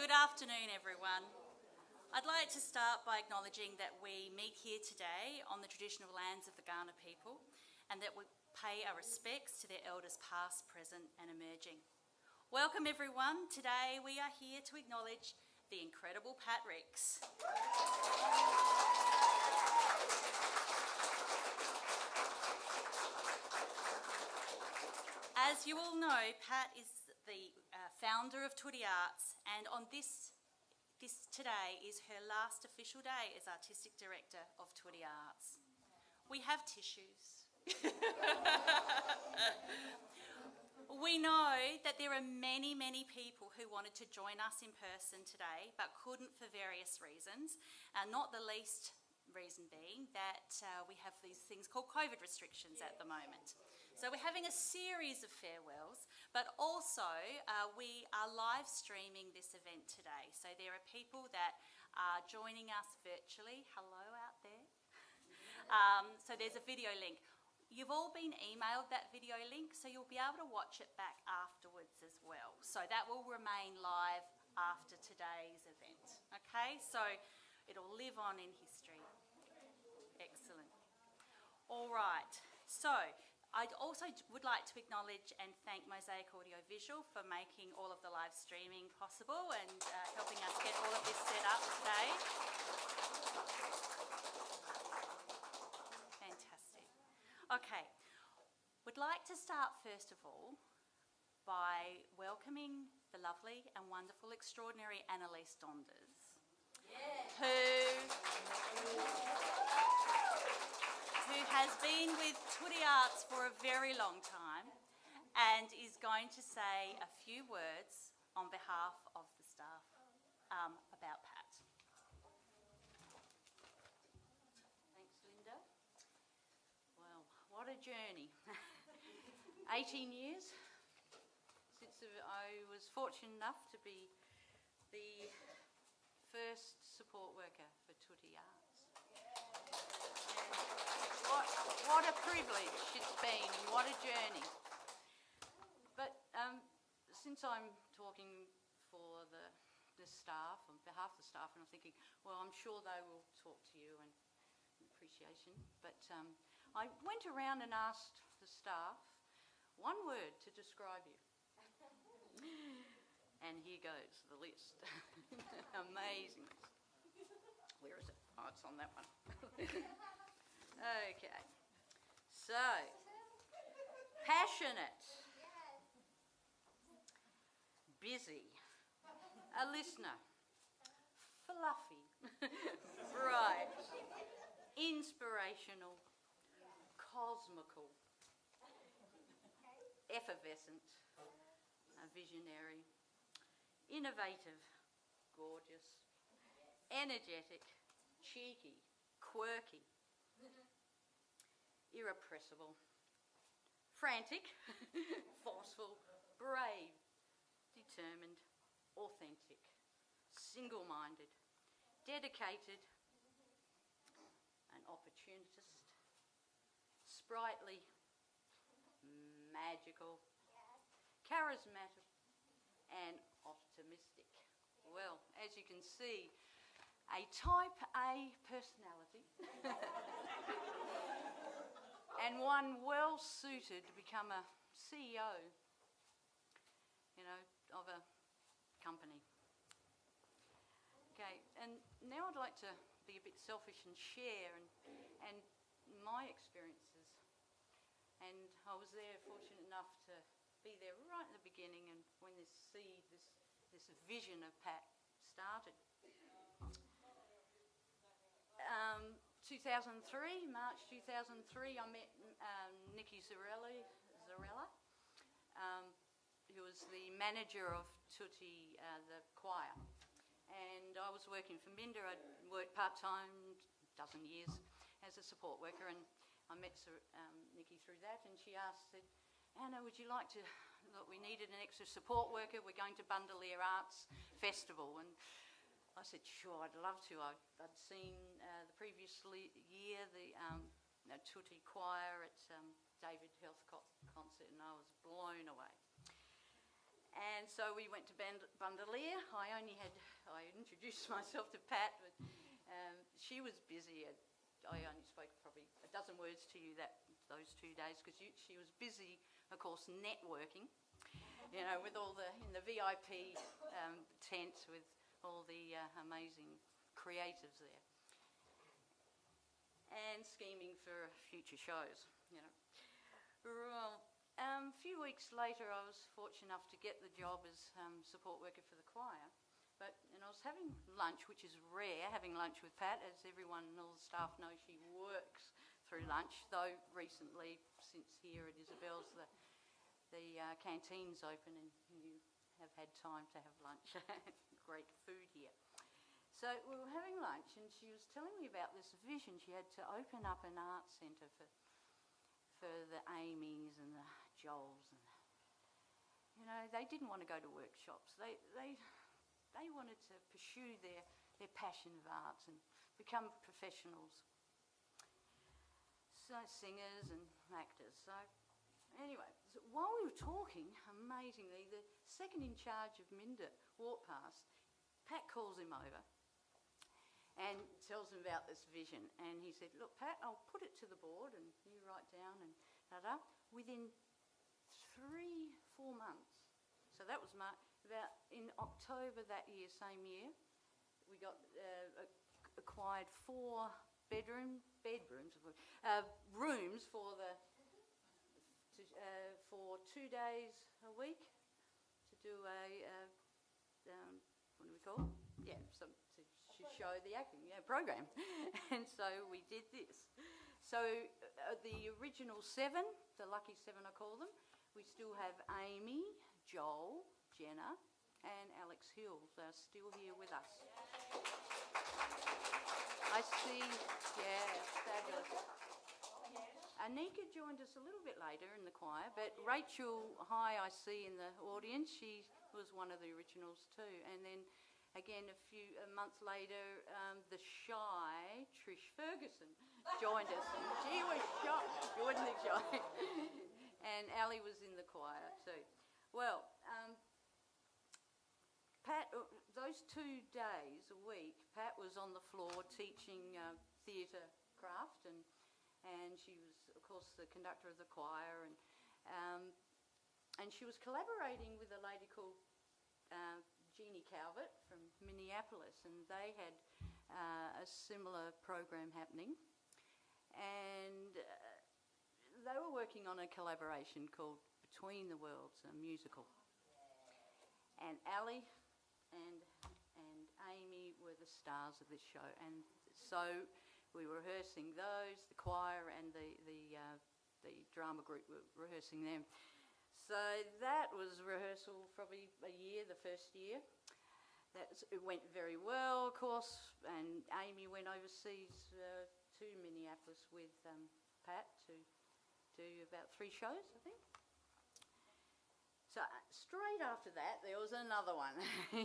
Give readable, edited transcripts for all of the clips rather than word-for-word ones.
Good afternoon, everyone. I'd like to start by acknowledging that we meet here today on the traditional lands of the Kaurna people and that we pay our respects to their elders past, present and emerging. Welcome everyone. Today we are here to acknowledge the incredible Pat Rix. As you all know, Pat is the founder of Tutti Arts, and on this today is her last official day as Artistic Director of Tutti Arts. We have tissues. We know that there are many people who wanted to join us in person today but couldn't for various reasons, not the least reason being that we have these things called COVID restrictions at the moment. So we're having a series of farewells, but also we are live streaming this event today. So there are people that are joining us virtually. Hello out there. So there's a video link. You've all been emailed that video link, so you'll be able to watch it back afterwards as well. So that will remain live after today's event. Okay, so it'll live on in history. Excellent. All right, so I also would like to acknowledge and thank Mosaic Audio Visual for making all of the live streaming possible and helping us get all of this set up today. Fantastic. Okay, would like to start first of all by welcoming the lovely and wonderful, extraordinary Annalise Donders, who has been with Tutti Arts for a very long time and is going to say a few words on behalf of the staff about Pat. Thanks, Linda. Well, what a journey. 18 years since I was fortunate enough to be the first support worker for Tutti Arts. What a privilege it's been and what a journey. But since I'm talking for the staff, on behalf of the staff, and I'm thinking, well, I'm sure they will talk to you and appreciation. But I went around and asked the staff one word to describe you. And here goes the list. Amazing. Where is it? Oh, it's on that one. Okay. So, passionate, busy, a listener, fluffy, bright, inspirational, cosmical, effervescent, a visionary, innovative, gorgeous, energetic, cheeky, quirky, irrepressible, frantic, forceful, brave, determined, authentic, single-minded, dedicated, an opportunist, sprightly, magical, charismatic, and optimistic. Well, as you can see, a type A personality and one well suited to become a CEO, of a company. Okay, and now I'd like to be a bit selfish and share and my experiences. And I was there, fortunate enough to be there right in the beginning, and when this seed, this vision of Pat started. 2003, March 2003, I met Nikki Zarella, who was the manager of Tutti, the choir. And I was working for Minda. I'd worked part-time, a dozen years, as a support worker, and I met Nikki through that, and she said, Anna, would you like to, look, we needed an extra support worker, we're going to Bandelier Arts Festival. And I said, sure, I'd love to. I'd seen the previous year the Tutti choir at David Health concert, and I was blown away. And so we went to Bundaleer. I introduced myself to Pat, but she was busy. I only spoke probably a dozen words to you those 2 days because she was busy, of course, networking, with all in the VIP tent with all the amazing creatives there, and scheming for future shows, Well, a few weeks later, I was fortunate enough to get the job as support worker for the choir. And I was having lunch, which is rare, having lunch with Pat, as everyone and all the staff know she works through lunch, though recently, since here at Isabel's, the canteen's open and you have had time to have lunch. Great food here. So we were having lunch and she was telling me about this vision she had to open up an art centre for the Amy's and the Joels. And, they didn't want to go to workshops. They wanted to pursue their passion of arts and become professionals. So singers and actors. So anyway, while we were talking, amazingly, the second in charge of Minda walked past. Pat calls him over and tells him about this vision. And he said, look, Pat, I'll put it to the board and you write down and da-da. Within 3-4 months, so that was about in October that year, same year, we got acquired 4 rooms for for 2 days a week to do what do we call it? Yeah, to show the acting program. And so we did this. So the original 7, the lucky 7 I call them, we still have Amy, Joel, Jenna and Alex Hills are still here with us. I see, fabulous. Anika joined us a little bit later in the choir, but Rachel High I see in the audience, she was one of the originals too. And then again a month later, the shy Trish Ferguson joined us, and she was shy. You wouldn't think shy. And Ali was in the choir too. Well, Pat, those 2 days a week, Pat was on the floor teaching theatre craft, and she was, of course, the conductor of the choir, and she was collaborating with a lady called Jeannie Calvert from Minneapolis, and they had a similar program happening, and they were working on a collaboration called Between the Worlds, a musical. And Ali and Amy were the stars of this show, and so we were rehearsing those, the choir and the drama group were rehearsing them. So that was rehearsal probably a year, the first year. It went very well, of course, and Amy went overseas to Minneapolis with Pat to do about 3 shows, I think. So straight after that, there was another one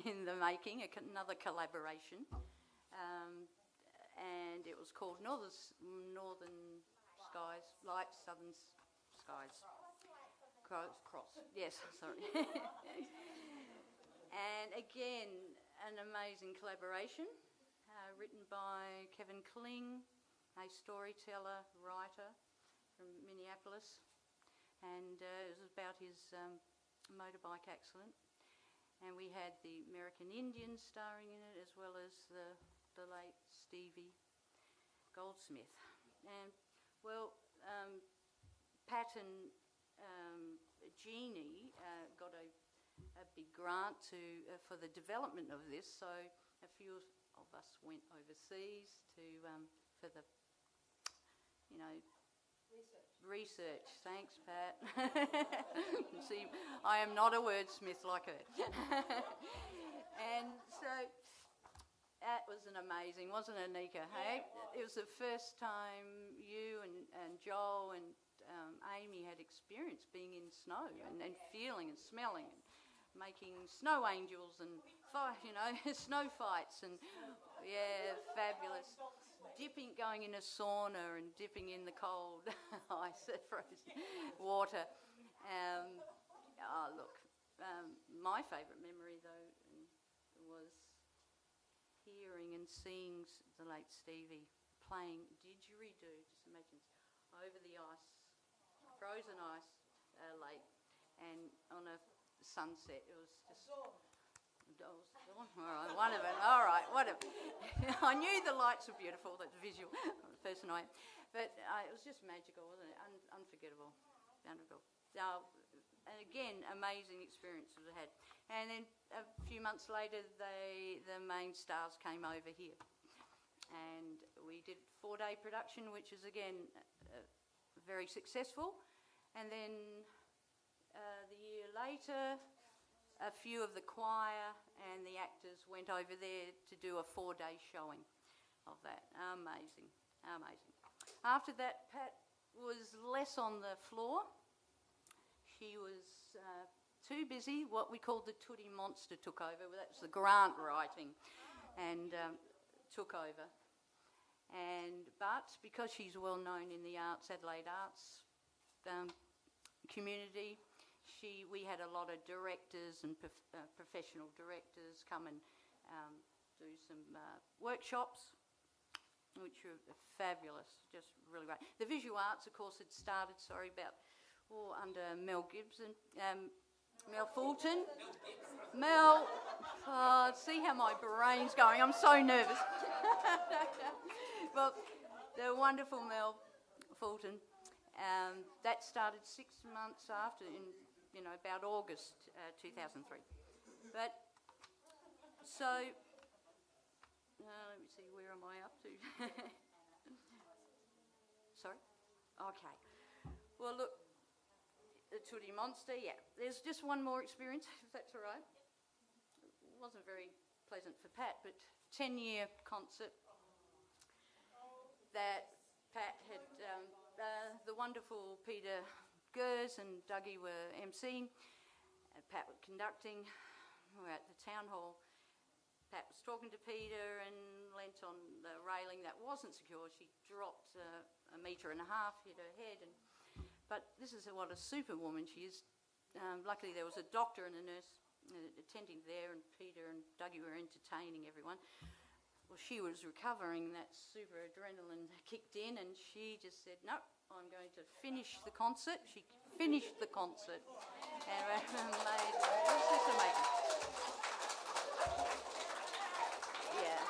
in the making, another collaboration, and it was called Northern Skies, Light Southern Skies. Cross, yes, sorry. And again, an amazing collaboration, written by Kevin Kling, a storyteller, writer from Minneapolis, and it was about his motorbike accident. And we had the American Indians starring in it, as well as the late Stevie Goldsmith. And well, Pat and Jeannie got a big grant for the development of this, so a few of us went overseas for the research. Thanks, Pat. See, I am not a wordsmith like her. And so that was an amazing, wasn't it, Anika? Hey, it was the first time you and Joel and Amy had experienced being in snow and feeling and smelling and making snow angels and snow fights, and fabulous. Going in a sauna and dipping in the cold ice, frozen water. my favourite memory, though, was hearing and seeing the late Stevie playing didgeridoo. Just imagine, over the ice, frozen ice lake, and on a sunset. It was just... All right, whatever. All right, whatever. I knew the lights were beautiful, that visual person I am. But it was just magical, wasn't it? Unforgettable. Wonderful. And again, amazing experiences I had. And then a few months later, the main stars came over here. And we did 4-day production, which is, again, very successful. And then the year later, a few of the choir and the actors went over there to do a 4-day showing of that. Amazing, amazing. After that, Pat was less on the floor. She was too busy. What we called the Tutti monster took over. Well, that's the grant writing, and took over. But because she's well known in the Adelaide arts community, we had a lot of directors and professional directors come and do some workshops, which were fabulous, just really great. The visual arts, of course, had started, under Mel Gibson, Mel Fulton. Mel, see how my brain's going, I'm so nervous. Well, the wonderful Mel Fulton, that started 6 months after, about August 2003. But, so, let me see, where am I up to? Sorry? Okay. Well, look, the Tutti Monster, yeah. There's just one more experience, if that's all right. It wasn't very pleasant for Pat, but 10-year concert that Pat had, the wonderful Peter Gers and Dougie were emceeing, Pat was conducting. We were at the town hall. Pat was talking to Peter and leant on the railing that wasn't secure. She dropped 1.5 meters, hit her head. But this is what a superwoman she is. Luckily there was a doctor and a nurse attending there, and Peter and Dougie were entertaining everyone. Well, she was recovering, that super adrenaline kicked in, and she just said, no, I'm going to finish the concert. She finished the concert. And it was amazing. It was just amazing. Yeah.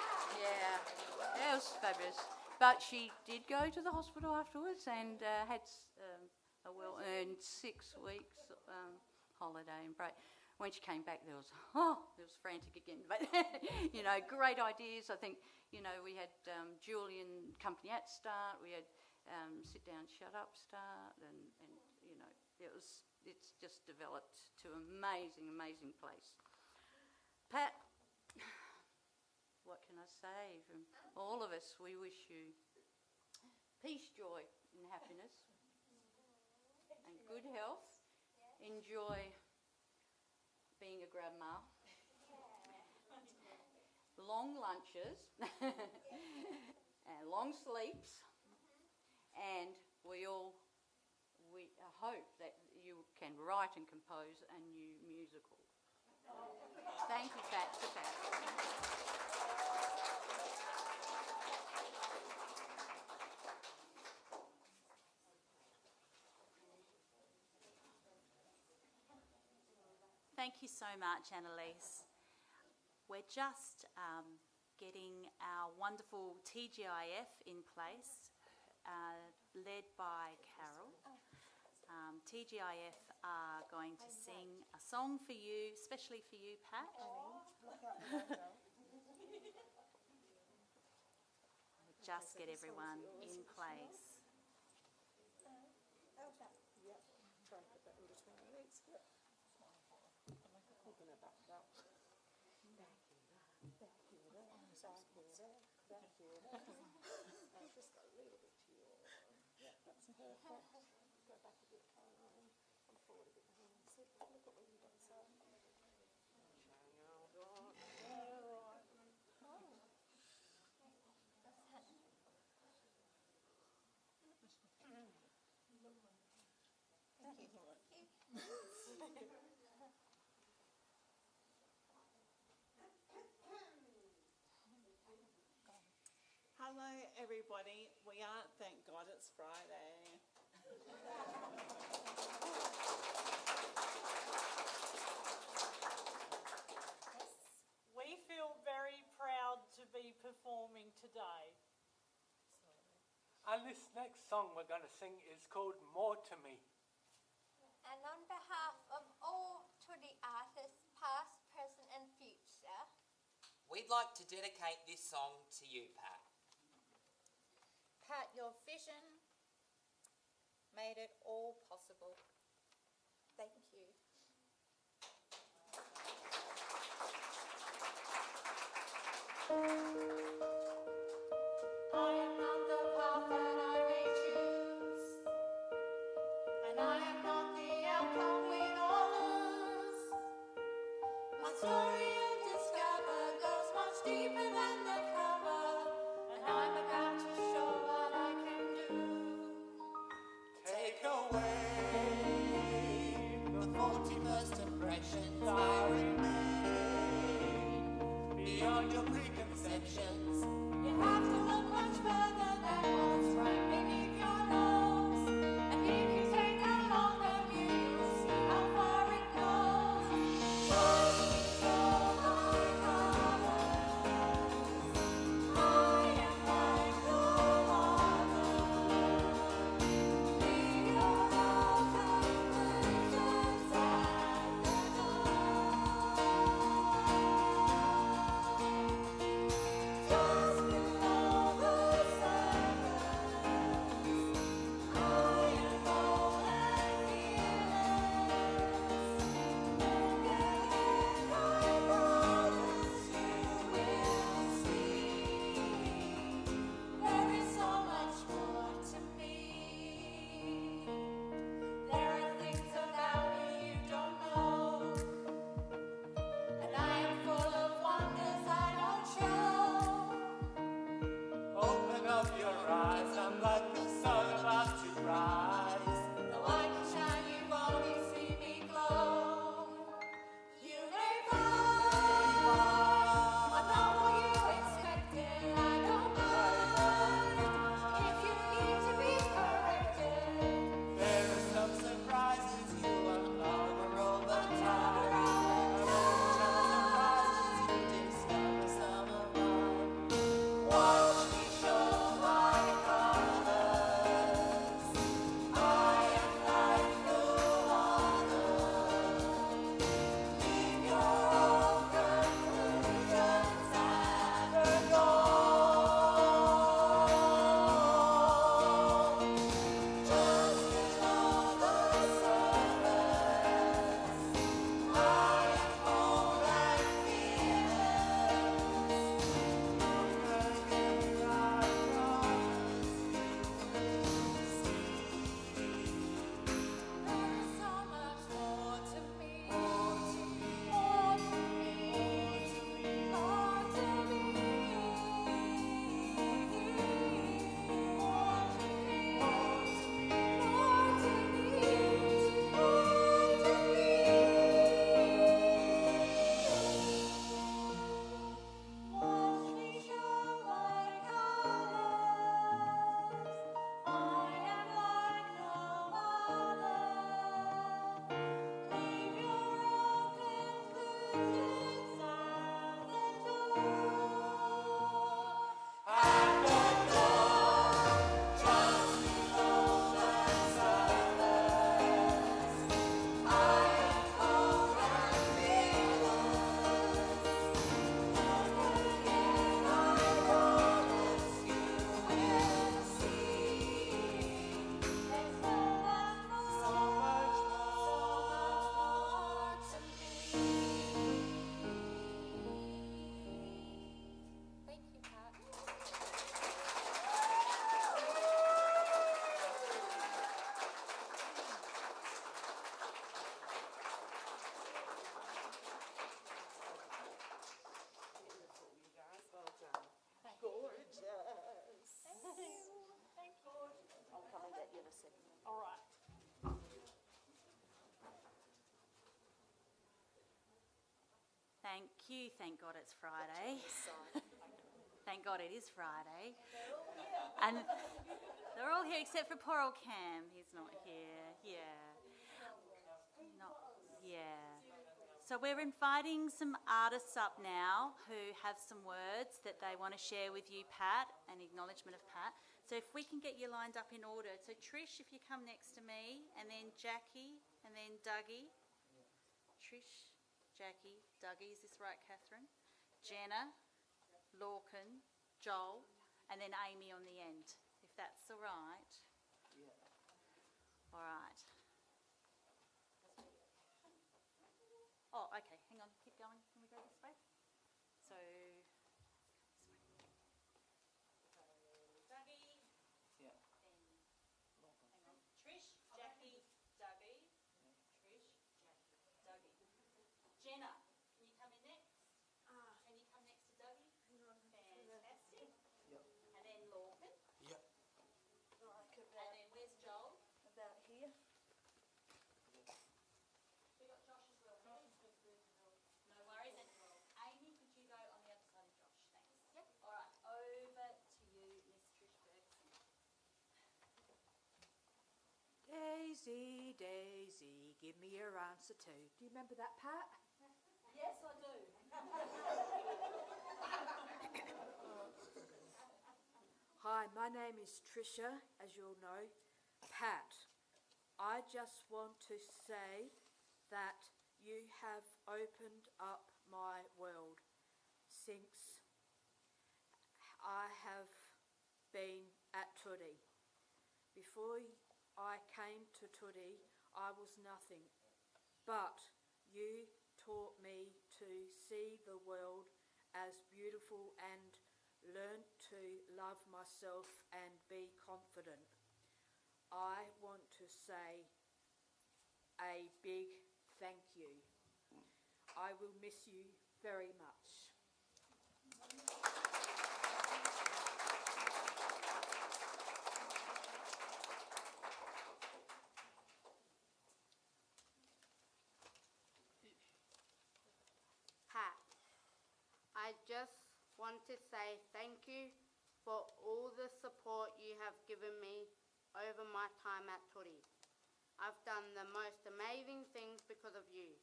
It was fabulous. But she did go to the hospital afterwards and had a well-earned 6 weeks holiday and break. When she came back, there was frantic again. But, great ideas. I think, we had Julian company at start. We had sit down, shut up start. And it's just developed to an amazing, amazing place. Pat, what can I say? From all of us, we wish you peace, joy and happiness and good health. Enjoy being a grandma, long lunches and long sleeps, and we hope that you can write and compose a new musical. Thank you, Pat. Thank you so much, Annalise. We're just getting our wonderful TGIF in place, led by Carol. TGIF are going to sing a song for you, especially for you, Pat. Just get everyone in place. Hello everybody, we are Thank God It's Friday. We feel very proud to be performing today. And this next song we're going to sing is called More to Me. And on behalf of all Tutti artists, past, present and future, we'd like to dedicate this song to you, Pat. Pat, your vision made it all possible. Thank you. I am not the path that I may choose, and I am not the outcome win or lose. My story of discover goes much deeper than the cover, and I'm about to show what I can do. Take away the faulty first impressions that remain beyond your preconceptions. You have to look much further than what's right beneath your nose, and if you take a longer view, you'll see how far it goes. Watch me show my colors. I am like no other. Leave your own conclusions at the door. Just below the surface, I am bold and fearless. Look ahead, I promise you will see. There is so much more to me. There are things about me you don't know, and I am full of wonders I don't show. Open up your eyes, I'm like the sun about to rise. Though I can shine, you've only seen me glow. You may find I'm not what you expected. I don't mind if you need to be corrected. There are some surprises you uncover over time. You discover some of mine. Watch me show my colors. I am like no other. Leave your own conclusions at the door. Just below the surface, I am bold and fearless. There is so much more to me. More to me. More to me. More to me. More to me. More to me. Watch me show my colors. I am like no other. Leave your own conclusions at the door. Just below the surface, I am bold and fearless. Look again, I promise you will see. There's so much more to me. Thank you, Pat. I'll come and get you in a second. All right. Thank you. Thank God it's Friday. Thank God it is Friday. And they're all here except for poor old Cam. He's not here. So we're inviting some artists up now who have some words that they want to share with you, Pat, an acknowledgement of Pat. So if we can get you lined up in order. So Trish, if you come next to me, and then Jackie, and then Dougie. Trish, Jackie, Dougie, is this right, Catherine? Jenna, Lorcan, Joel, and then Amy on the end, if that's all right. Yeah. All right. Oh, okay, hang on, keep going. Can we go this way? So, Dougie, Yeah. then, hang on, Trish, Jackie, Dougie, Trish, Jackie, Dougie. Jenna, can you come in next? Can you come next to Dougie? Fantastic. Yep. And then Lorcan. Yep. And then where's Joel? About here. We got Josh as well. No worries. And Amy, could you go on the other side of Josh? Thanks. Yep. All right. Over to you, Miss Trish Bergson. Daisy, Daisy, give me your answer too. Do you remember that, Pat? Yes, I do. Hi, my name is Trisha, as you'll know. Pat, I just want to say that you have opened up my world since I have been at Tutti. Before I came to Tutti, I was nothing, but you taught me to see the world as beautiful and learn to love myself and be confident. I want to say a big thank you. I will miss you very much. Pat, I just want to say thank you for all the support you have given me over my time at Tutti. I've done the most amazing things because of you.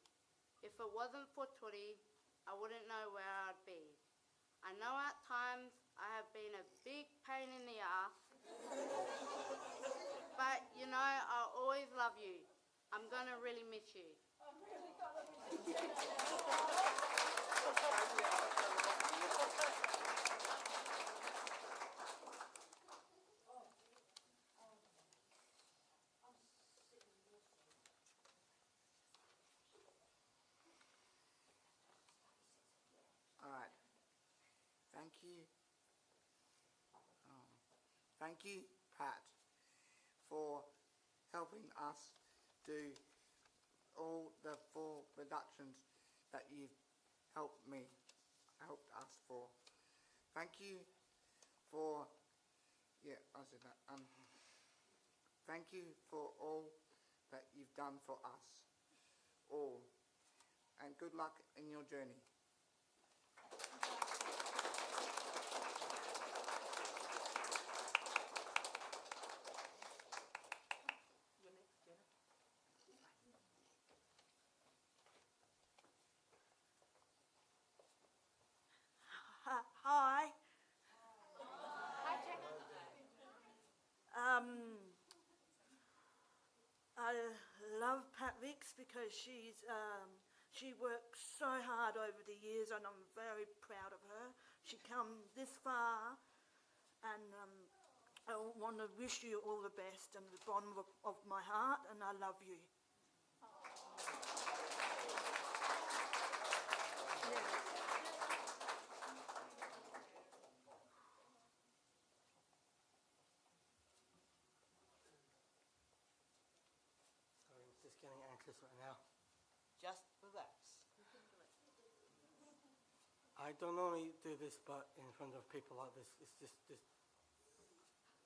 If it wasn't for Tutti, I wouldn't know where I'd be. I know at times I have been a big pain in the ass, but you know, I'll always love you. I'm gonna really miss you. All right. Thank you. Thank you, Pat, for helping us do all the 4 productions that you've helped us for. Thank you for, I said that. Thank you for all that you've done for us all, and good luck in your journey. Hi. I love Pat Rix because she worked so hard over the years, and I'm very proud of her. She come this far, and I want to wish you all the best and the bottom of my heart, and I love you. Sorry, I'm just getting anxious right now. Just relax. I don't normally do this, but in front of people like this, it's just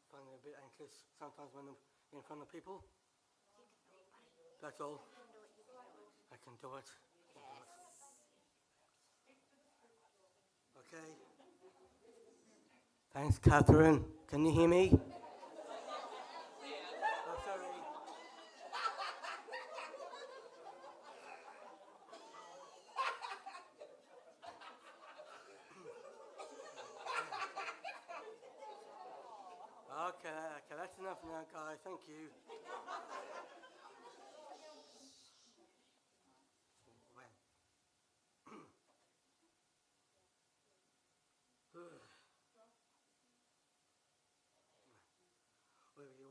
finding a bit anxious sometimes when I'm in front of people. That's all. I can do it. Okay. Thanks, Catherine. Can you hear me? Oh, sorry. Okay, that's enough now, guys. Thank you.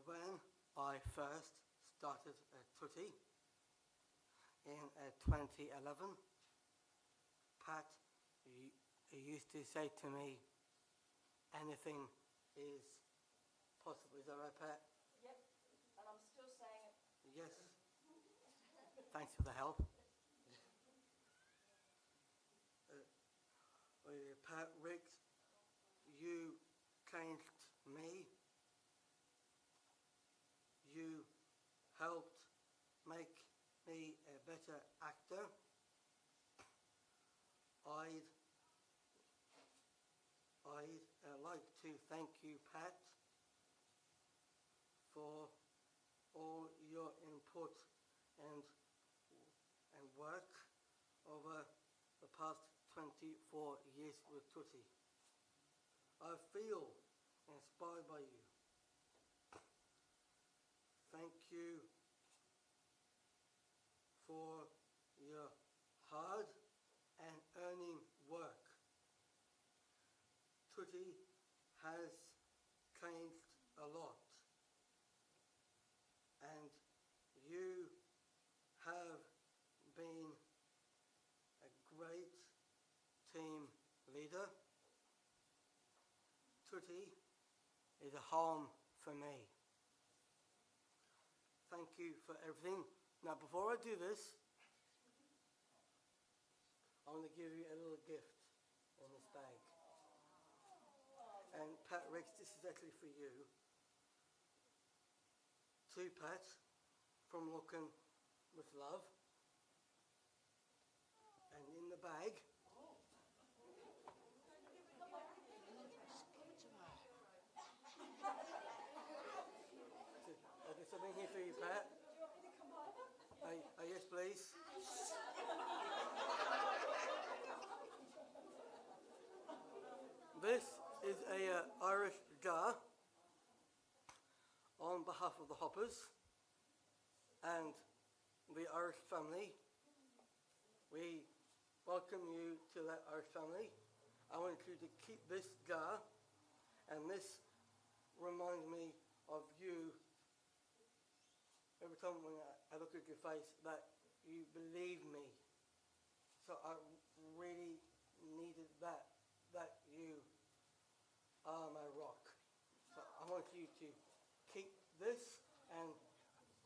When I first started at Tutti in 2011, Pat used to say to me, anything is possible. Is that right, Pat? Yep, and I'm still saying it. Yes. Thanks for the help. Pat Rix, you changed me. You helped make me a better actor. I'd like to thank you, Pat, for all your input and work over the past 24 years with Tutti. I feel inspired by you. Thank you for your hard and earning work. Tutti has changed a lot, and you have been a great team leader. Tutti is a home for me. Thank you for everything. Now, before I do this, I want to give you a little gift in this bag. And Pat Rix, this is actually for you. To Pat, from Looking with Love. And in the bag, there's something here for you, Pat. Yes, please. This is a Irish jar on behalf of the Hoppers and the Irish family. We welcome you to that Irish family. I want you to keep this jar, and this reminds me of you. Every time when I look at your face, that you believe me. So I really needed that you are my rock. So I want you to keep this and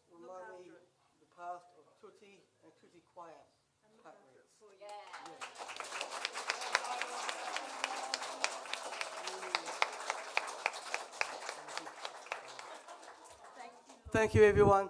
remind me the past of Tutti and Tutti Choir. Pat Rix. Thank you, everyone.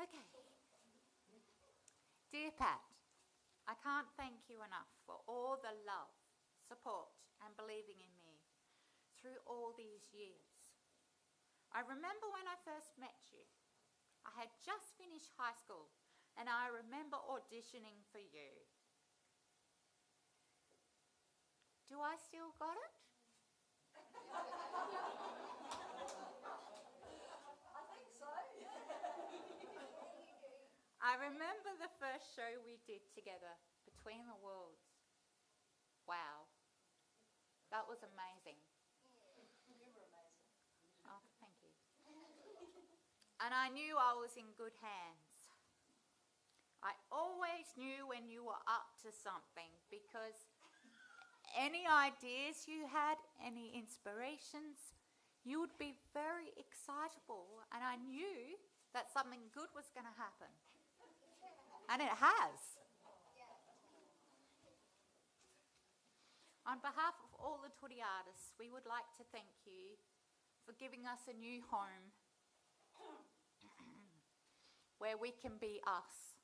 Okay. Dear Pat, I can't thank you enough for all the love, support and believing in me through all these years. I remember when I first met you. I had just finished high school and I remember auditioning for you. Do I still got it? I think so. I remember the first show we did together, Between the Worlds. Wow. That was amazing. You were amazing. Oh, thank you. And I knew I was in good hands. I always knew when you were up to something because any ideas you had, any inspirations, you would be very excitable, and I knew that something good was going to happen. And it has. On behalf of all the Tutti artists, we would like to thank you for giving us a new home where we can be us.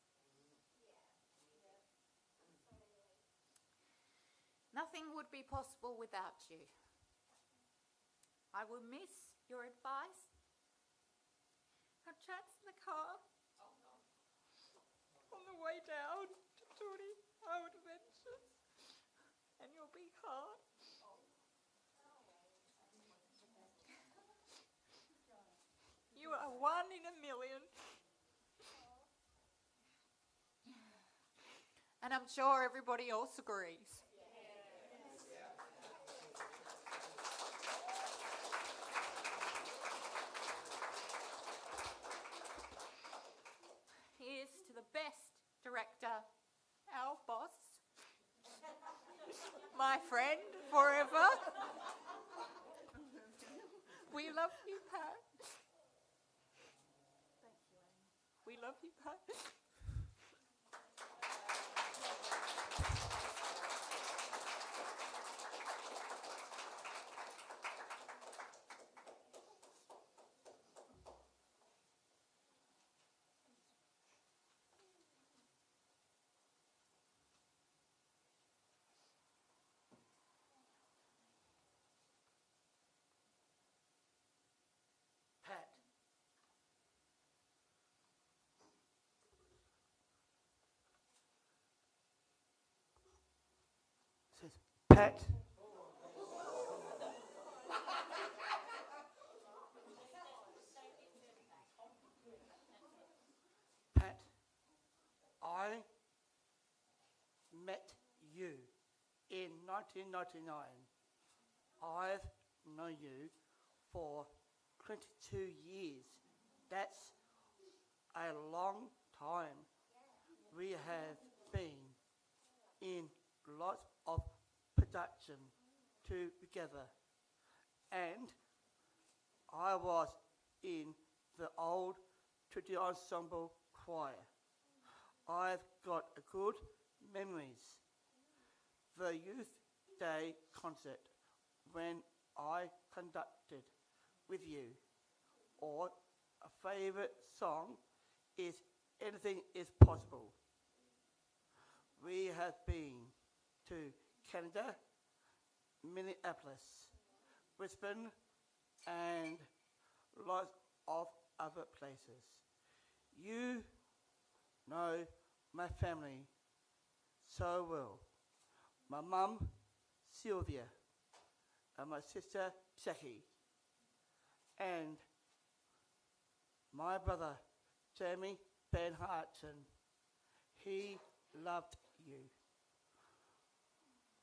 Nothing would be possible without you. I will miss your advice, our chats in the car, on the way down to Tutti, our adventures, and your big heart. You are one in a million. And I'm sure everybody else agrees. Here's to the best director, our boss, my friend forever. We love you, Pat. Thank you, Amy. We love you, Pat. Pat. Says Pat. Pat, I met you in 1999. I've known you for 22 years. That's a long time. We have been in lots of production together. And I was in the old Tutti Ensemble choir. I've got good memories. The Youth Day concert when I conducted with you, or a favourite song is Anything is Possible. We have been to Canada, Minneapolis, Brisbane, and lots of other places. You know my family so well. My mum, Sylvia, and my sister, Jackie, and my brother, Jamie Ben Hartson. He loved you.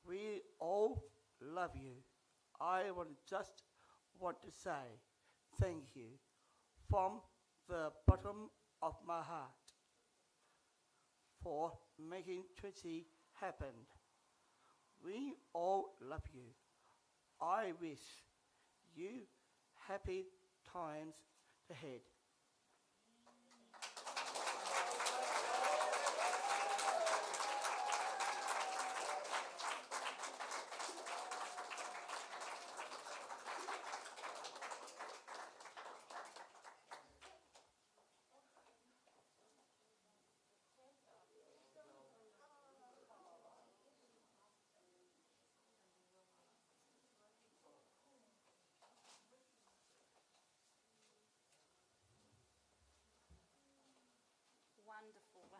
We all love you. I just want to say thank you from the bottom of my heart for making Tutti happen. We all love you. I wish you happy times ahead.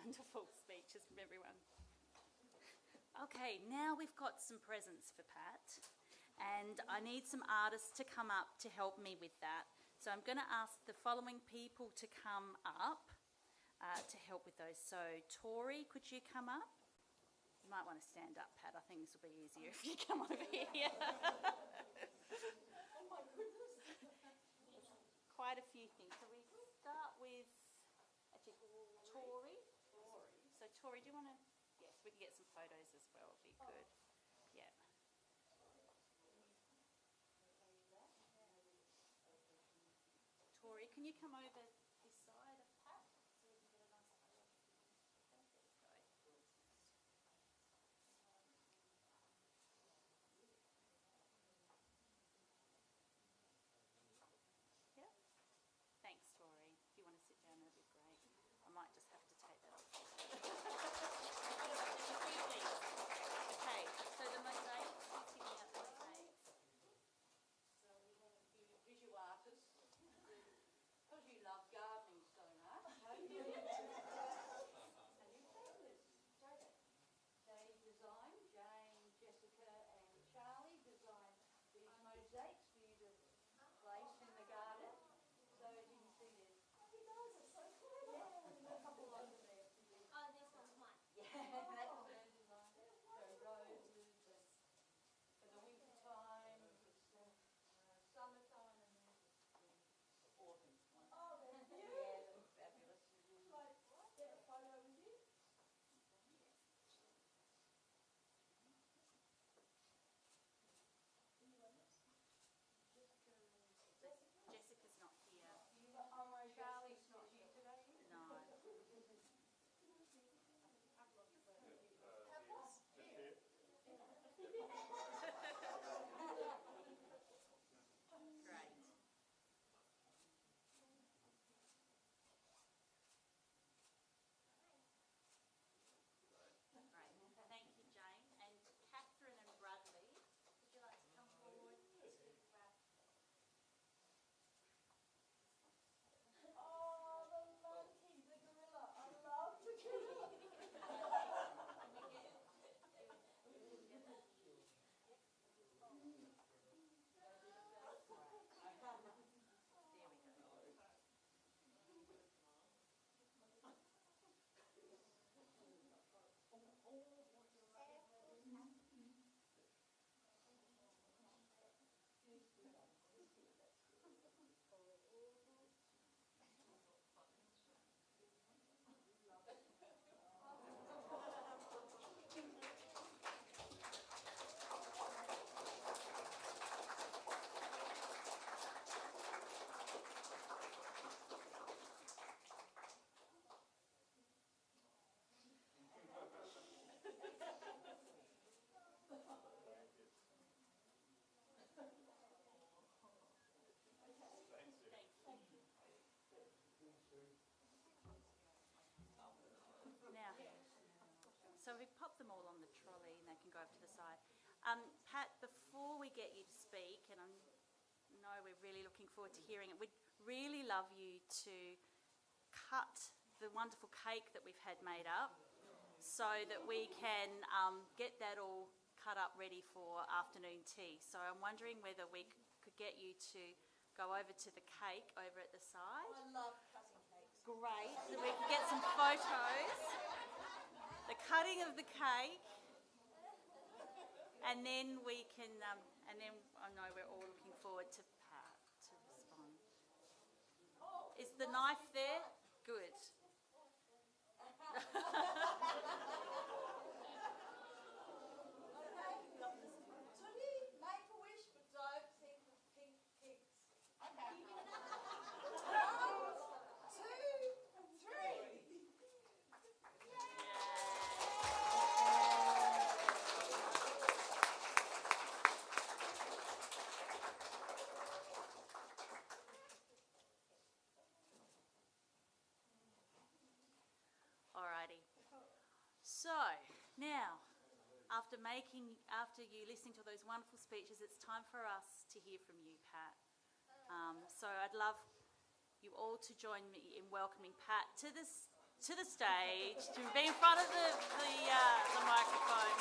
Wonderful speeches from everyone. Okay, now we've got some presents for Pat, and I need some artists to come up to help me with that. So I'm going to ask the following people to come up to help with those. So Tori, could you come up? You might want to stand up, Pat. I think this will be easier if you come over here. Oh my goodness. Quite a few things. So we start with Tori. So Tori, do you want to? Yes, we can get some photos as well. It'd be good. Yeah. Tori, can you come over this side of Pat so we can get a nice photo? So we pop them all on the trolley and they can go over to the side. Pat, before we get you to speak, and I know we're really looking forward to hearing it, we'd really love you to cut the wonderful cake that we've had made up so that we can get that all cut up ready for afternoon tea. So I'm wondering whether we could get you to go over to the cake over at the side. I love cutting cakes. Great, so we can get some photos. The cutting of the cake, and then we can, and then I know we're all looking forward to Pat to respond. Is the knife there? Good. Tutti, make a wish, but don't think of pink pigs. Okay. 1, 2, 3. Alrighty. So now, after you listening to those wonderful speeches, it's time for us to hear from you, Pat. So I'd love you all to join me in welcoming Pat to the stage, to be in front of the microphone.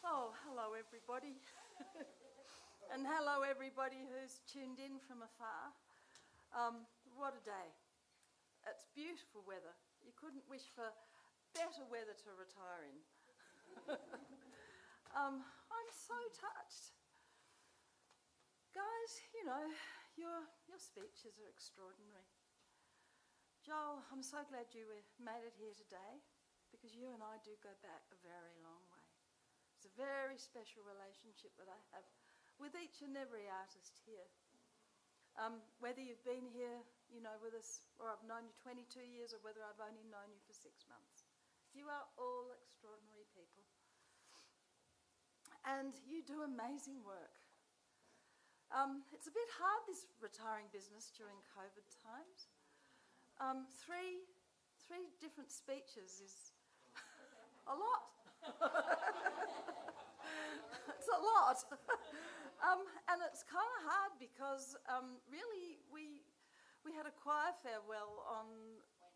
Oh, hello everybody. And hello everybody who's tuned in from afar. What a day. It's beautiful weather. You couldn't wish for better weather to retire in. I'm so touched. Guys, you know, your speeches are extraordinary. Joel, I'm so glad you made it here today, because you and I do go back a very long way. It's a very special relationship that I have with each and every artist here. Whether you've been here, you know, with us, or I've known you 22 years, or whether I've only known you for 6 months. You are all extraordinary people. And you do amazing work. It's a bit hard, this retiring business during COVID times. Three different speeches is a lot. It's a lot. And it's kind of hard because really we had a choir farewell on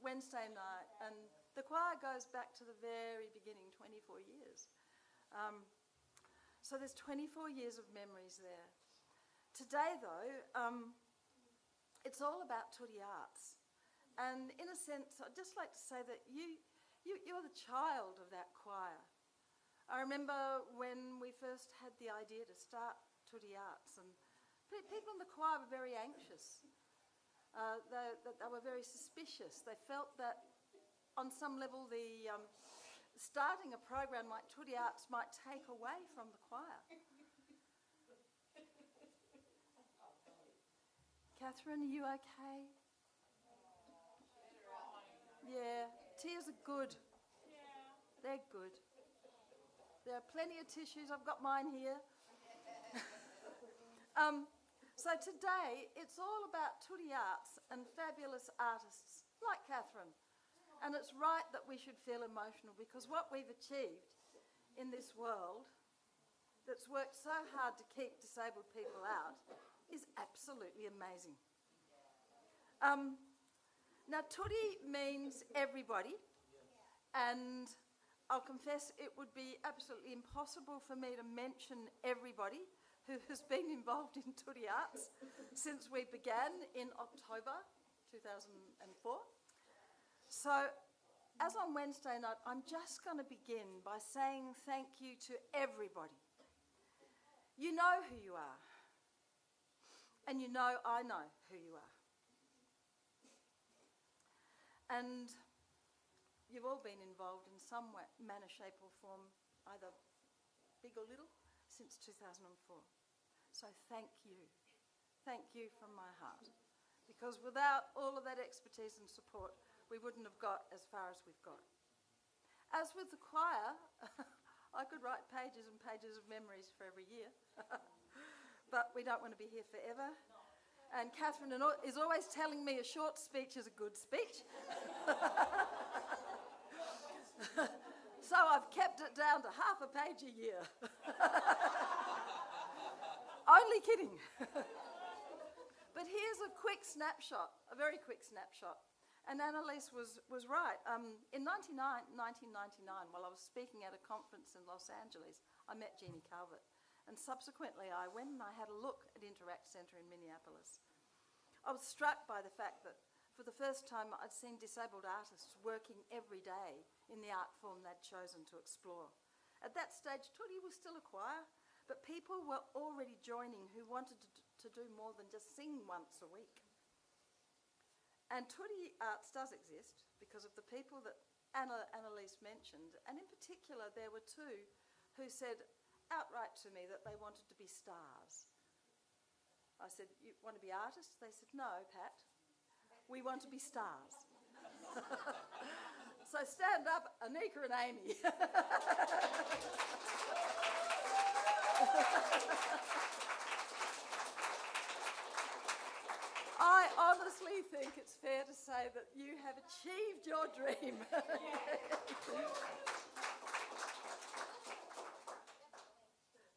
Wednesday night, and the choir goes back to the very beginning, 24 years. So there's 24 years of memories there. Today though, it's all about Tutti Arts. And in a sense, I'd just like to say that you're the child of that choir. I remember when we first had the idea to start Tutti Arts, and people in the choir were very anxious. They were very suspicious. They felt that on some level starting a program like Tutti Arts might take away from the choir. Catherine, are you okay? Yeah, tears are good. They're good. There are plenty of tissues. I've got mine here. So today, it's all about Tutti Arts and fabulous artists like Catherine. And it's right that we should feel emotional, because what we've achieved in this world that's worked so hard to keep disabled people out is absolutely amazing. Now, Tutti means everybody, and I'll confess it would be absolutely impossible for me to mention everybody who has been involved in Tutti Arts since we began in October 2004. So, as on Wednesday night, I'm just going to begin by saying thank you to everybody. You know who you are, and you know I know who you are. And you've all been involved in some way, manner, shape or form, either big or little, since 2004. So thank you. Thank you from my heart. Because without all of that expertise and support, we wouldn't have got as far as we've got. As with the choir, I could write pages and pages of memories for every year. But we don't want to be here forever. And Catherine is always telling me a short speech is a good speech. So I've kept it down to half a page a year. Only kidding. But here's a quick snapshot, a very quick snapshot. And Annalise was right. In 1999, while I was speaking at a conference in Los Angeles, I met Jeannie Calvert. And subsequently, I went and I had a look at Interact Centre in Minneapolis. I was struck by the fact that for the first time, I'd seen disabled artists working every day in the art form they'd chosen to explore. At that stage, Tutti was still a choir, but people were already joining who wanted to do more than just sing once a week. And Tutti Arts does exist because of the people that Annalise mentioned, and in particular, there were two who said outright to me that they wanted to be stars. I said, "You want to be artists?" They said, "No, Pat. We want to be stars." So stand up, Anika and Amy. I honestly think it's fair to say that you have achieved your dream.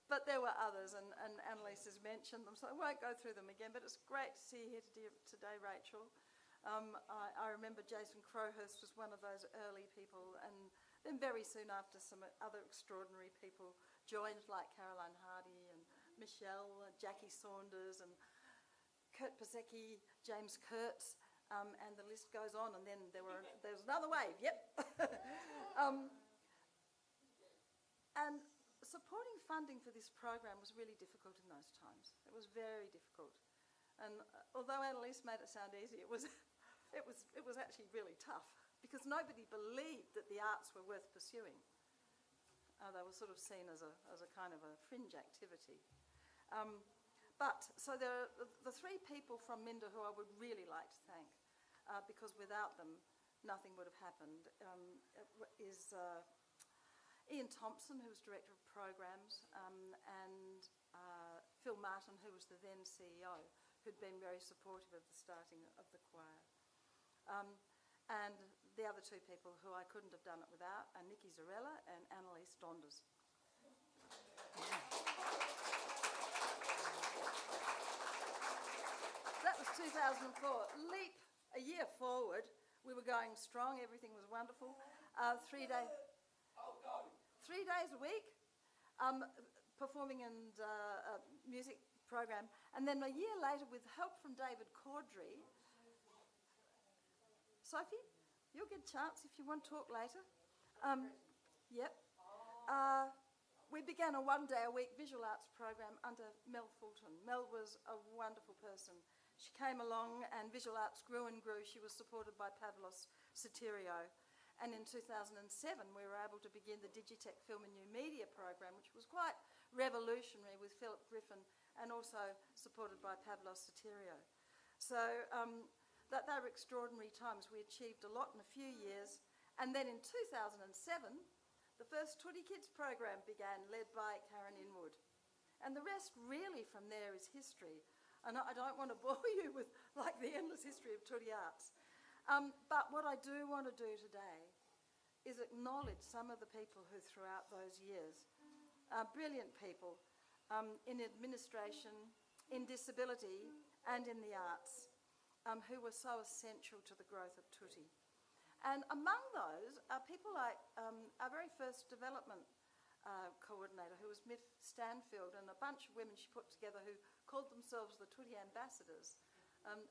But there were others, and Annalise has mentioned them, so I won't go through them again, but it's great to see you here today, Rachel. I remember Jason Crowhurst was one of those early people, and then very soon after some other extraordinary people joined, like Caroline Hardy and Michelle, Jackie Saunders, and Kurt Pasecki, James Kurtz, and the list goes on, and then there was another wave, yep. And supporting funding for this program was really difficult in those times. It was very difficult. And although Annalise made it sound easy, it was actually really tough because nobody believed that the arts were worth pursuing. They were sort of seen as a kind of a fringe activity. So there are the three people from Minda who I would really like to thank, because without them, nothing would have happened, is Ian Thompson, who was Director of Programs, and Phil Martin, who was the then CEO, who'd been very supportive of the starting of the choir. And the other two people who I couldn't have done it without are Nikki Zarella and Annalise Donders. That was 2004. Leap a year forward, we were going strong, everything was wonderful. 3 days a week, performing in a music program. And then a year later, with help from David Caudry, Sophie, you'll get a chance if you want to talk later. Yep. We began a one-day-a-week visual arts program under Mel Fulton. Mel was a wonderful person. She came along and visual arts grew and grew. She was supported by Pavlos Soterio. And in 2007, we were able to begin the Digitech Film and New Media program, which was quite revolutionary with Philip Griffin and also supported by Pavlos Soterio. So that they were extraordinary times. We achieved a lot in a few years. And then in 2007, the first Tutti Kids program began, led by Karen Inwood. And the rest really from there is history. And I don't want to bore you with like the endless history of Tutti Arts. But what I do want to do today is acknowledge some of the people who throughout those years, brilliant people in administration, in disability and in the arts, who were so essential to the growth of Tutti. And among those are people like our very first development coordinator, who was Miff Stanfield, and a bunch of women she put together who called themselves the Tutti Ambassadors.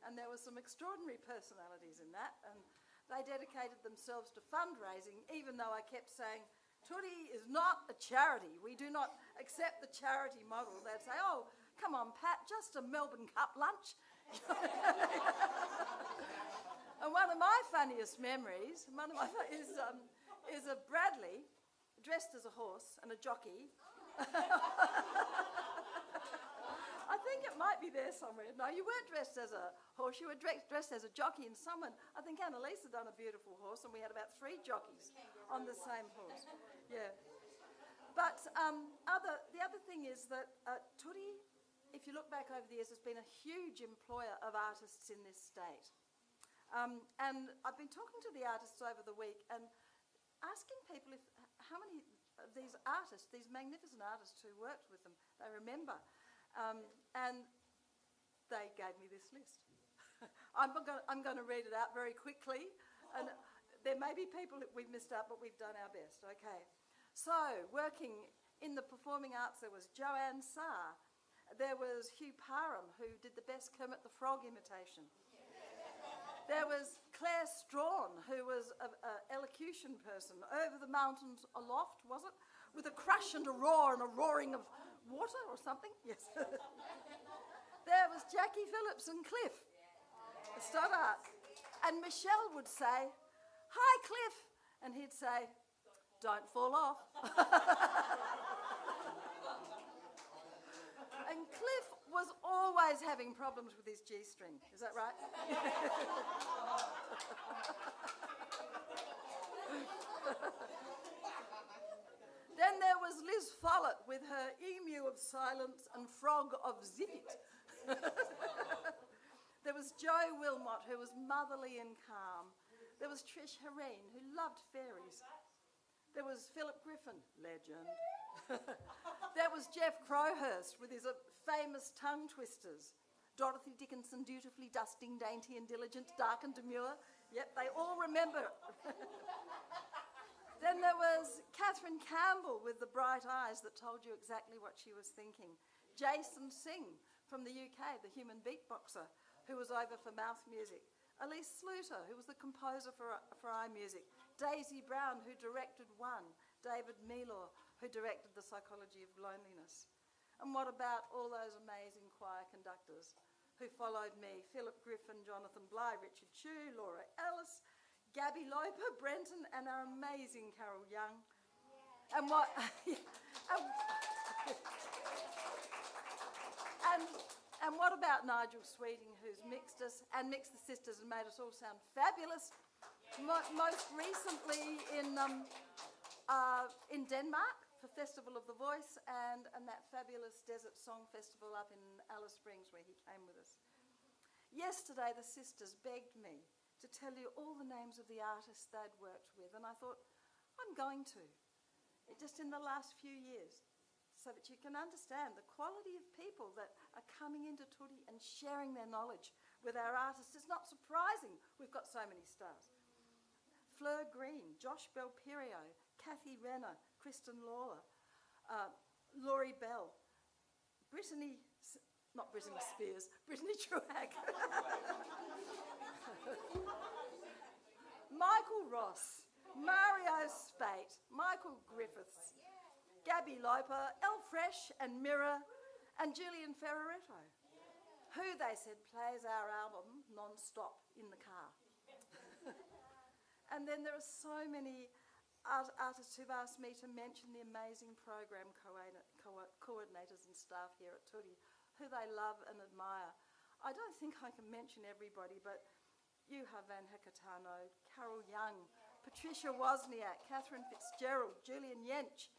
And there were some extraordinary personalities in that, and they dedicated themselves to fundraising, even though I kept saying, Tutti is not a charity. We do not accept the charity model. They'd say, oh, come on, Pat, just a Melbourne Cup lunch. And one of my funniest memories is of Bradley dressed as a horse and a jockey. I think it might be there somewhere. No, you weren't dressed as a horse, you were dressed as a jockey, and someone, I think Annalise had done a beautiful horse, and we had about 3 jockeys on the same horse. Yeah. But the other thing is that Tutti if you look back over the years, has been a huge employer of artists in this state. And I've been talking to the artists over the week and asking people how many of these artists, these magnificent artists who worked with them, they remember. And they gave me this list. I'm going to read it out very quickly. And there may be people that we've missed out, but we've done our best. Okay. So, working in the performing arts, there was Joanne Sarr. There was Hugh Parham, who did the best Kermit the Frog imitation. There was Claire Strawn, who was an elocution person. Over the mountains aloft, was it? With a crash and a roar and a roaring of water or something? Yes. There was Jackie Phillips and Cliff, Stoddart. And Michelle would say, "Hi, Cliff." And he'd say, "Don't fall off." And Cliff was always having problems with his G-string. Is that right? Then there was Liz Follett with her emu of silence and frog of zippit. There was Jo Wilmot, who was motherly and calm. There was Trish Hareen, who loved fairies. There was Philip Griffin, legend. There was Jeff Crowhurst with his famous tongue twisters. Dorothy Dickinson, dutifully dusting, dainty and diligent, dark and demure. Yep, they all remember. Then there was Catherine Campbell with the bright eyes that told you exactly what she was thinking. Jason Singh from the UK, the human beatboxer, who was over for mouth music. Elise Sluter, who was the composer for iMusic. Daisy Brown, who directed One. David Melor, who directed The Psychology of Loneliness. And what about all those amazing choir conductors who followed me? Philip Griffin, Jonathan Bly, Richard Chew, Laura Ellis, Gabby Loper, Brenton, and our amazing Carol Young. And what... And what about Nigel Sweeting, who's mixed us and mixed the sisters and made us all sound fabulous? Most recently in Denmark for Festival of the Voice and that fabulous Desert Song Festival up in Alice Springs where he came with us. Yesterday the sisters begged me to tell you all the names of the artists they'd worked with, and I thought, I'm going to. Just in the last few years, so that you can understand the quality of people that are coming into Tutti and sharing their knowledge with our artists. It's not surprising we've got so many stars. Fleur Green, Josh Belperio, Kathy Renner, Kristen Lawler, Laurie Bell, Brittany Spears, Brittany Truax, Michael Ross, Mario Spate, Michael Griffiths, Gabby Loper, Elle Fresh and Mirror, and Julian Ferraretto, who they said plays our album non-stop in the car. And then there are so many artists who've asked me to mention the amazing program coordinators and staff here at Tutti, who they love and admire. I don't think I can mention everybody, but Juha Van Hekatano, Carol Young, Patricia Wozniak, Catherine Fitzgerald, Julian Yench,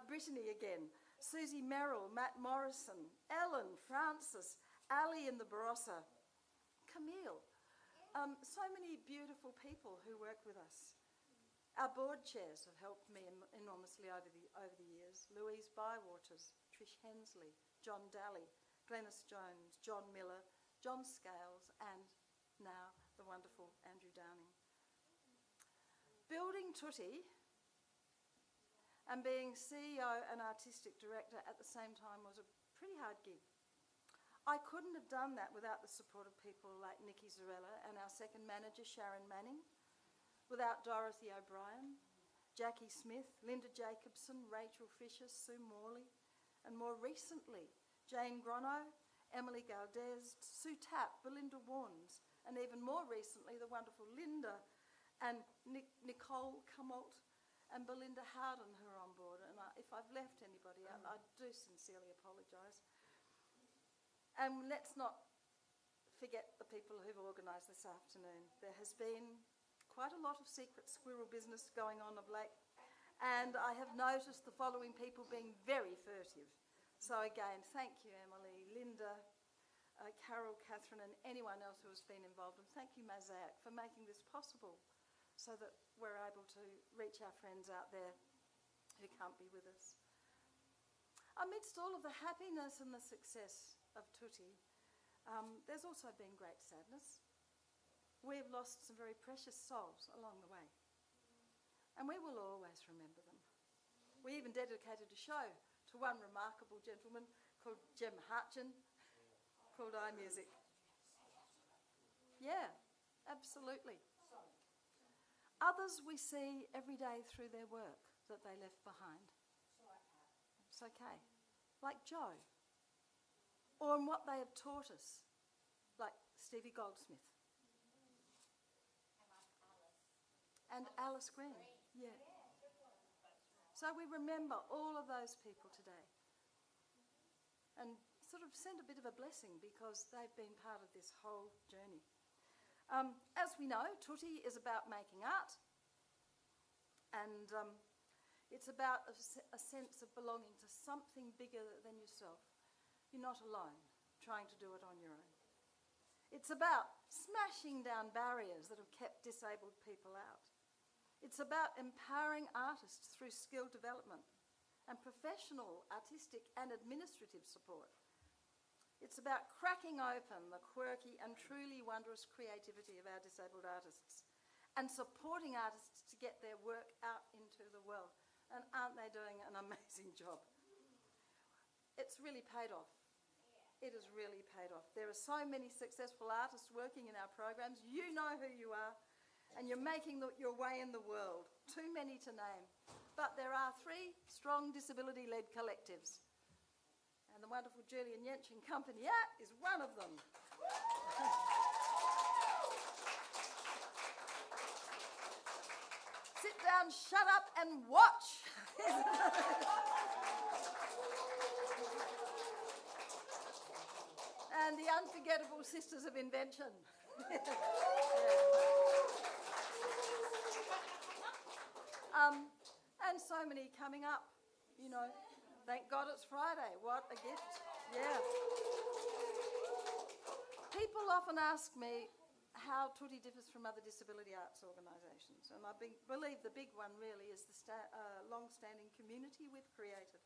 Brittany again, Susie Merrill, Matt Morrison, Ellen, Francis, Ali in the Barossa, Camille. So many beautiful people who work with us. Our board chairs have helped me enormously over the years. Louise Bywaters, Trish Hensley, John Daly, Glenys Jones, John Miller, John Scales, and now the wonderful Andrew Downing. Building Tutti and being CEO and artistic director at the same time was a pretty hard gig. I couldn't have done that without the support of people like Nikki Zarella and our second manager, Sharon Manning, without Dorothy O'Brien, Jackie Smith, Linda Jacobson, Rachel Fisher, Sue Morley, and more recently, Jane Grono, Emily Galdez, Sue Tapp, Belinda Warnes, and even more recently, the wonderful Linda and Nicole Cumult and Belinda Howden, who are on board. And if I've left anybody out, I do sincerely apologise. And let's not forget the people who've organised this afternoon. There has been quite a lot of secret squirrel business going on of late, and I have noticed the following people being very furtive. So again, thank you, Emily, Linda, Carol, Catherine, and anyone else who has been involved. And thank you, Mosaic, for making this possible so that we're able to reach our friends out there who can't be with us. Amidst all of the happiness and the success of Tutti, there's also been great sadness. We've lost some very precious souls along the way, and we will always remember them. We even dedicated a show to one remarkable gentleman called Jem Hartgen, called iMusic. Yeah, absolutely. Others we see every day through their work that they left behind. It's okay. Like Joe. Or in what they have taught us, like Stevie Goldsmith. And Alice Green. Yeah. So we remember all of those people today and sort of send a bit of a blessing because they've been part of this whole journey. As we know, Tutti is about making art, and it's about a sense of belonging to something bigger than yourself. You're not alone trying to do it on your own. It's about smashing down barriers that have kept disabled people out. It's about empowering artists through skill development and professional, artistic and administrative support. It's about cracking open the quirky and truly wondrous creativity of our disabled artists and supporting artists to get their work out into the world. And aren't they doing an amazing job? It's really paid off. It has really paid off. There are so many successful artists working in our programs. You know who you are, and you're making your way in the world. Too many to name. But there are 3 strong disability-led collectives. And the wonderful Julian Yench and Company is one of them. Sit down, shut up and watch. And the unforgettable Sisters of Invention. And so many coming up, you know. Thank God it's Friday. What a gift. Yeah. People often ask me how Tutti differs from other disability arts organisations, and I believe the big one really is the long-standing community we've created.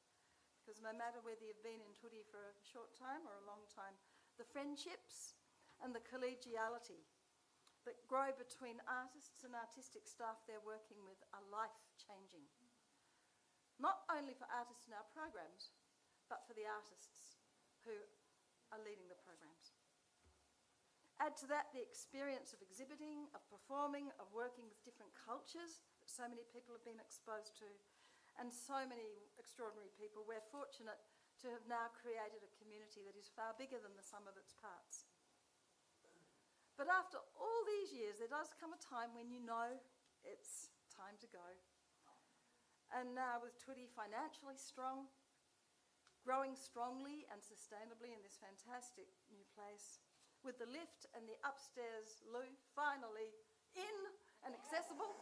Because no matter whether you've been in Tutti for a short time or a long time, the friendships and the collegiality that grow between artists and artistic staff they're working with are life-changing. Not only for artists in our programs, but for the artists who are leading the programs. Add to that the experience of exhibiting, of performing, of working with different cultures that so many people have been exposed to, and so many extraordinary people. We're fortunate to have now created a community that is far bigger than the sum of its parts. But after all these years, there does come a time when you know it's time to go. And now with Tutti financially strong, growing strongly and sustainably in this fantastic new place, with the lift and the upstairs loo finally in and accessible.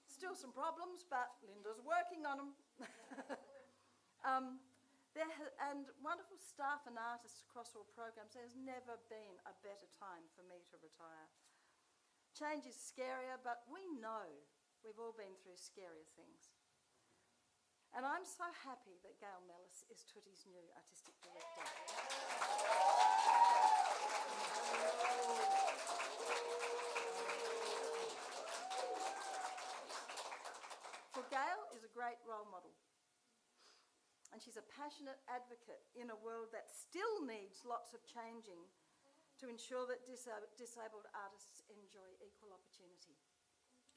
Still some problems, but Linda's working on them. And wonderful staff and artists across all programs. There's never been a better time for me to retire. Change is scarier, but we know we've all been through scarier things. And I'm so happy that Gail Mellis is Tutti's new artistic director. For Gail is a great role model. And she's a passionate advocate in a world that still needs lots of changing to ensure that disabled artists enjoy equal opportunity.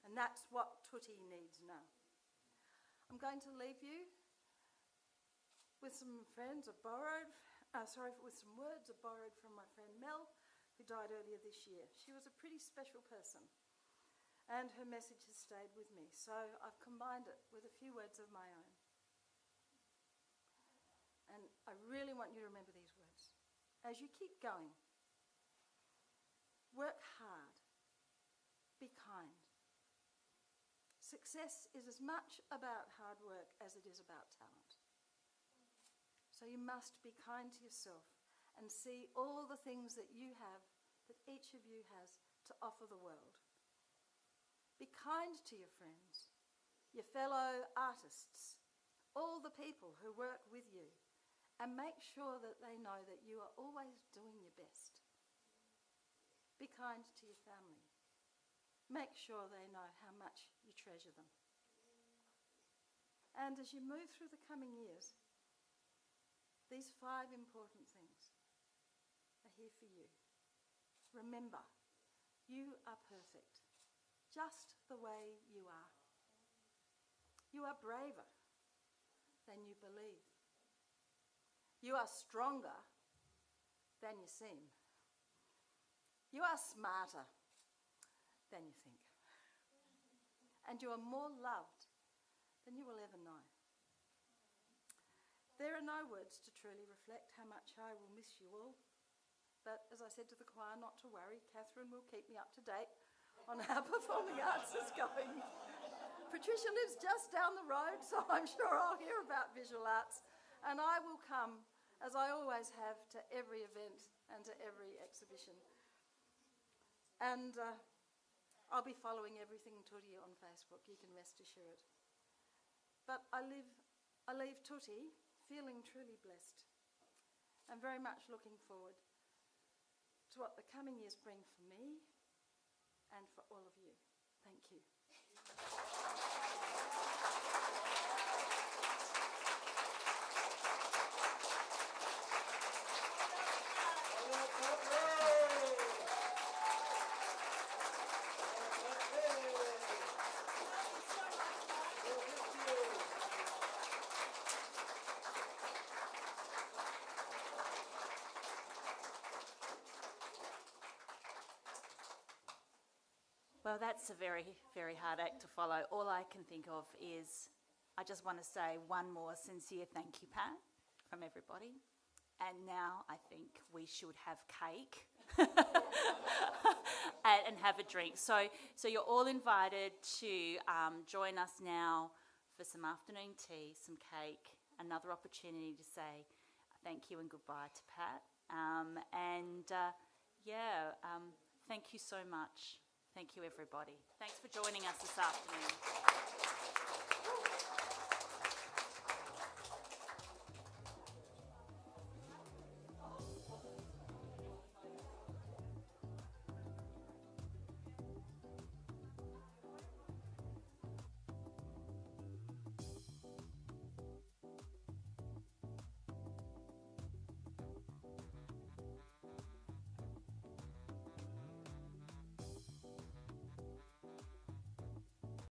And that's what Tutti needs now. I'm going to leave you with some words of borrowed from my friend Mel, who died earlier this year. She was a pretty special person, and her message has stayed with me. So I've combined it with a few words of my own. And I really want you to remember these words. As you keep going, work hard, be kind. Success is as much about hard work as it is about talent. So you must be kind to yourself and see all the things that you have, that each of you has to offer the world. Be kind to your friends, your fellow artists, all the people who work with you, and make sure that they know that you are always doing your best. Be kind to your family. Make sure they know how much you treasure them. And as you move through the coming years, these 5 important things are here for you. Remember, you are perfect, just the way you are. You are braver than you believe. You are stronger than you seem. You are smarter than you think. And you are more loved than you will ever know. There are no words to truly reflect how much I will miss you all. But as I said to the choir, not to worry, Catherine will keep me up to date on how performing arts is going. Patricia lives just down the road, so I'm sure I'll hear about visual arts. And I will come, as I always have, to every event and to every exhibition. And I'll be following everything Tutti on Facebook, you can rest assured. But I leave Tutti feeling truly blessed and very much looking forward to what the coming years bring for me and for all of you. Thank you. Well, that's a very, very hard act to follow. All I can think of is I just want to say one more sincere thank you, Pat, from everybody. And now I think we should have cake and have a drink. So you're all invited to join us now for some afternoon tea, some cake, another opportunity to say thank you and goodbye to Pat. Thank you so much. Thank you, everybody. Thanks for joining us this afternoon.